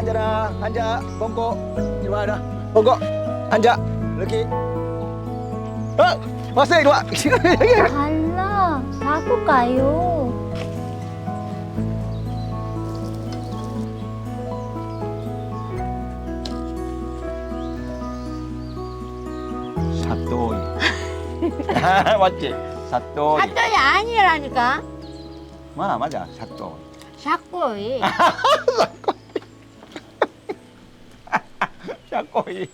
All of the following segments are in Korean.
앉아라. 앉아. bon고. 이리 와라. bon고. 앉아. 이렇게. 왔어. 이리 와. 지금 여기. 달라. 바꿀까요? 사또이. 맞지? 사또이. 사또이 아니라니까. 맞아. 사또이. 샤꼬이. 사꼬이.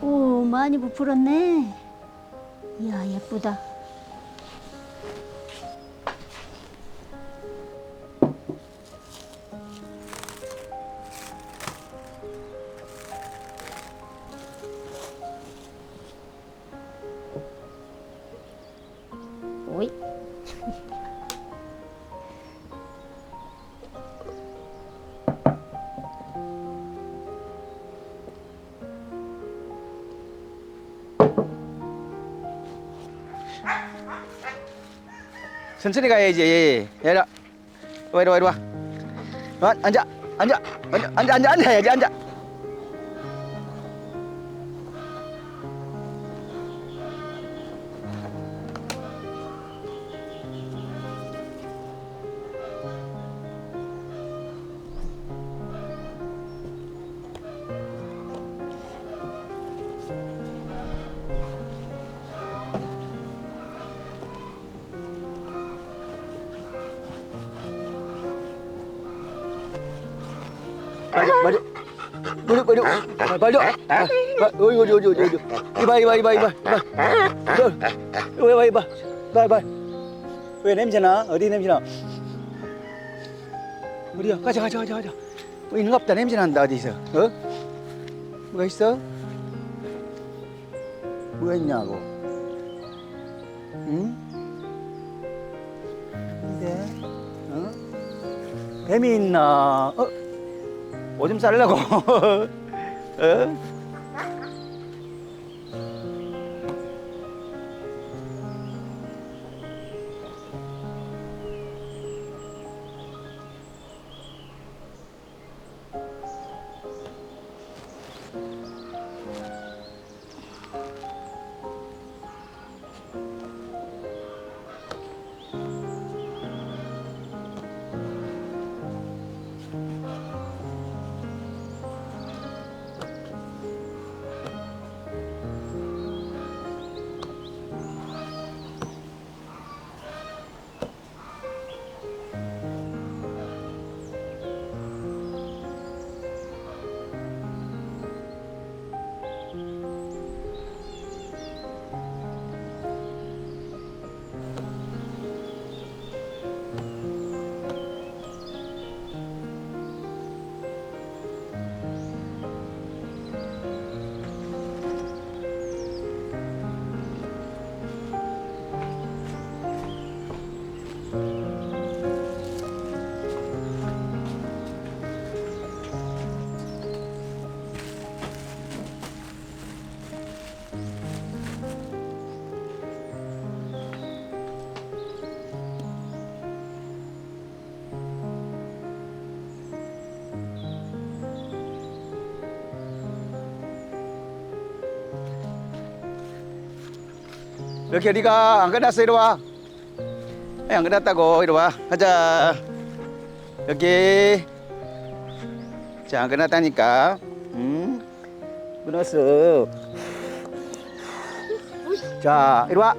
오, 많이 부풀었네. 이야, 예쁘다. 오이. 천천히 가야지. 얘라. 이리 와. 앉아. 앉아야지. 앉아. 빨리. 어디. 이봐. 빨리. 왜 냄새나? 어디 냄새나? 어디야? 가자. 뭐 있는 거 없다. 냄새 난다. 어디 있어? 어? 뭐가 있어? 뭐가 있냐고? 응? 근데 어? 뱀이 있나? 오줌 싸려고? 어? 이렇게 어디가 안 끝났어? 이리 와. 안 끝났다고. 이리 와. 가자. 여기. 자, 안 끝났다니까. 응? 끝났어. 자, 이리 와.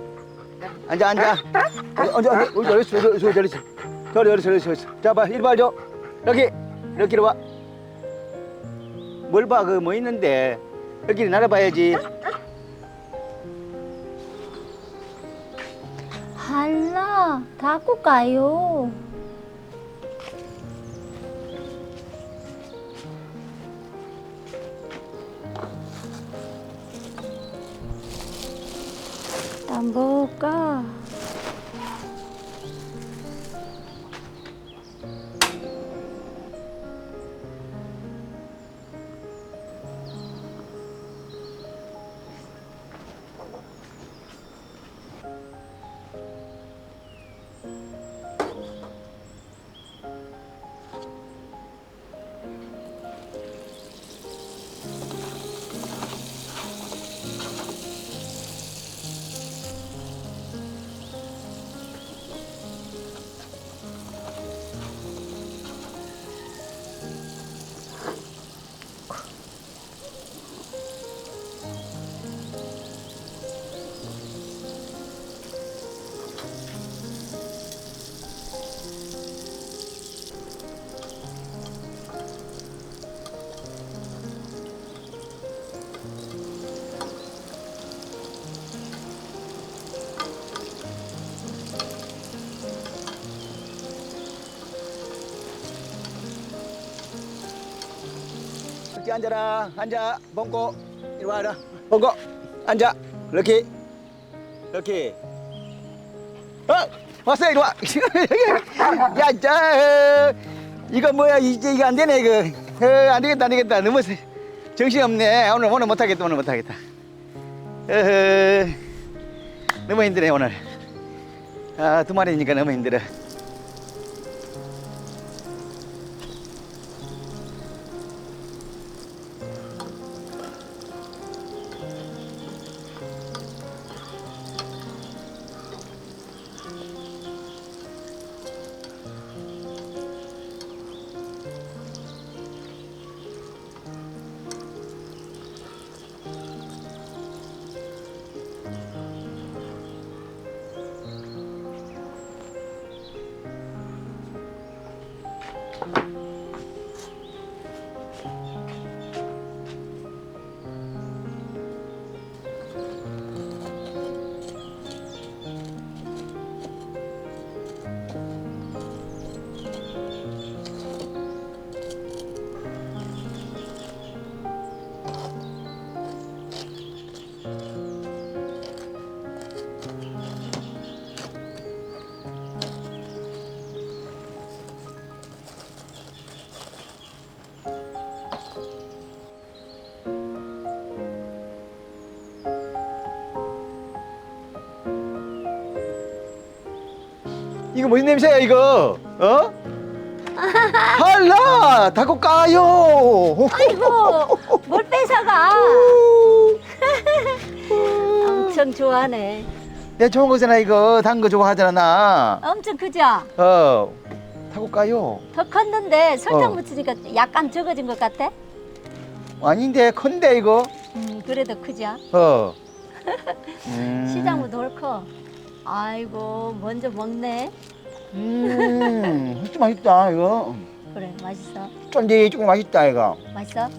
앉아. 저리. 자, 봐. 이리 봐, 줘. 이렇게 이리 와. 뭘 봐? 그 뭐 있는데. 여기 날아봐야지. 할라, 닫고 가요. 안 볼까? 이렇게 앉아. bon고. 이리 와라. bon고. 앉아. 이렇게. 왔어. 이리 와. 야, 자, 이거 뭐야? 이제 이거 안 되네 이거. 안 되겠다. 너무 정신 없네. 오늘 못하겠다. 너무 힘드네 오늘. 두 마리니까 너무 힘들어. 이거 무슨 냄새야 이거? 어? 할라 닫고 까요. 아이고, 뭘 뺏어가? 엄청 좋아하네. 내 좋은 거잖아 이거. 단 거 좋아하잖아 나. 엄청 크죠? 닫고 까요. 더 컸는데 설탕 어. 묻히니까 약간 적어진 것 같아? 아닌데 큰데 이거. 그래도 크죠? 시장보다 덜 커. 아이고, 먼저 먹네. 진짜 맛있다 이거. 그래, 맛있어. 쫀득쫀득 맛있다 이거. 맛있어?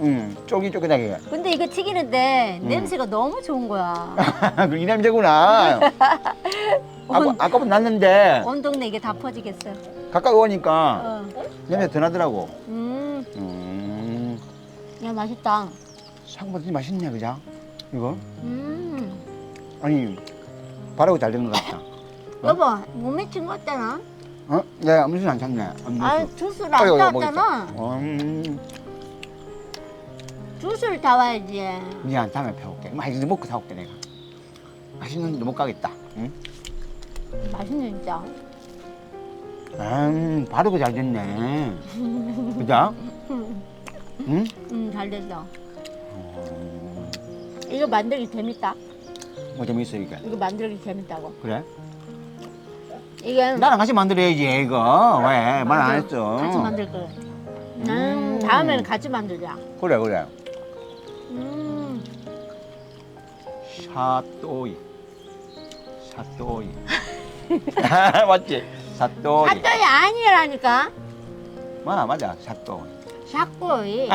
쫄깃쫄깃하게. 근데 이거 튀기는데 냄새가 너무 좋은 거야. 이 냄새구나. 아까부터 났는데 온 동네 이게 다 퍼지겠어. 가까이 오니까 어. 냄새 더 나더라고. 야, 맛있다. 생각보다 진짜 맛있네 그죠? 이거? 아니 바르고 잘 된 것 같다. 여보, 몸에 친 거 같잖아. 네, 음료수 안 찼네. 아, 주스를 아이고, 안 이거 타왔잖아. 주스를 타와야지. 미안, 다음에 배울게. 맛있는 거 먹고 사올게 내가. 맛있는 데 못 가겠다. 응? 맛있네, 진짜. 바르고 잘 됐네. 그죠? 응? 잘 됐어. 이거 만들기 재밌다. 뭐 재밌어 이게. 이거 만들기 재밌다고. 그래? 이게 나랑 같이 만들어야지 이거. 왜? 말 안 했어. 같이 만들 거야. 다음에는 같이 만들자. 그래 그래. 음. 샤또이. 샤또이. 맞지? 샤또이. 사또이 아니라니까. 맞아. 샤또이. 샤꼬이.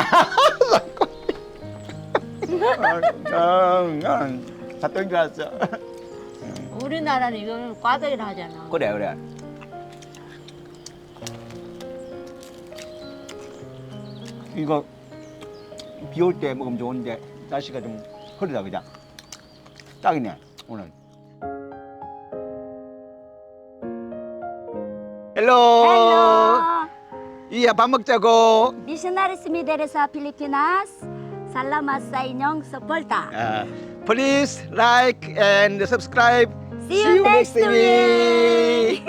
샤또인 줄 알았어. 우리나라는 이거는 꽈배기를 하잖아. 그래. 이거 비 올 때 먹으면 좋은데 날씨가 좀 흐리다 그죠? 딱이네 오늘. 헬로. 이야 밥 먹자고. Missionaries Mideresa Pilipinas, salamat sa inyong suporta. Please like and subscribe. See you next week.